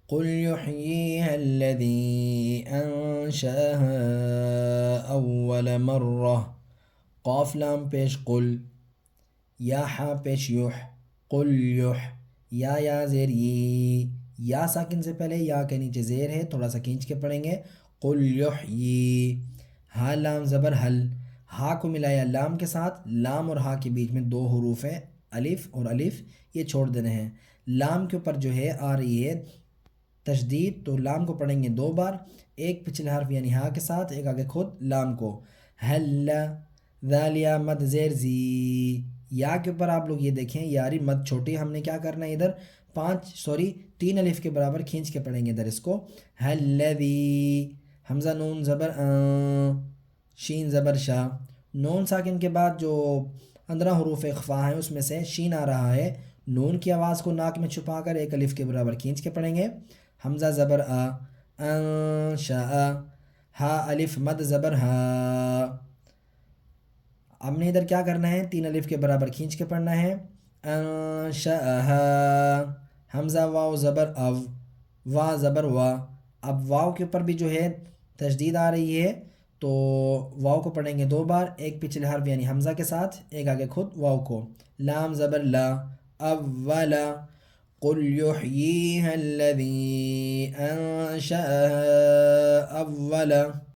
قل يحييها الذي أنشأها أول مرة. قاف لام پیش قل، یا ہا پیش یح، قل یح، یا زیر ی، یا ساکن سے پہلے یا کے نیچے زیر ہے، تھوڑا سا کھینچ کے پڑھیں گے، قل یحیی. ہا لام زبر حل، ہا کو ملایا لام کے ساتھ، لام اور ہا کے بیچ میں دو حروف ہیں الف اور الف، یہ چھوڑ دینے ہیں. لام کے اوپر جو ہے آ رہی ہے تشدید، تو لام کو پڑھیں گے دو بار، ایک پچھلے حرف یعنی ہا کے ساتھ، ایک آگے خود لام کو. حل، ذالیا مد زیر زی. یا کے اوپر آپ لوگ یہ دیکھیں یاری مد چھوٹی، ہم نے کیا کرنا ہے ادھر تین الف کے برابر کھینچ کے پڑھیں گے ادھر اس کو. الذی، حمزہ نون زبر شین زبر شا. نون ساکن کے بعد جو 15 حروف اخفا ہیں اس میں سے شین آ رہا ہے، نون کی آواز کو ناک میں چھپا کر ایک الف کے برابر کھینچ کے پڑھیں گے. حمزہ زبر انشاء، ہا الف مد زبر ہا. ہم نے ادھر کیا کرنا ہے، تین الف کے برابر کھینچ کے پڑھنا ہے. انشأہا، حمزہ واو زبر او، وا زبر وا. اب واو کے اوپر بھی جو ہے تشدید آ رہی ہے، تو واو کو پڑھیں گے دو بار، ایک پچھلے حرف یعنی حمزہ کے ساتھ، ایک آگے خود واو کو. لام زبر لا، اولا. قل یحییہا الذی انشأہا اولا.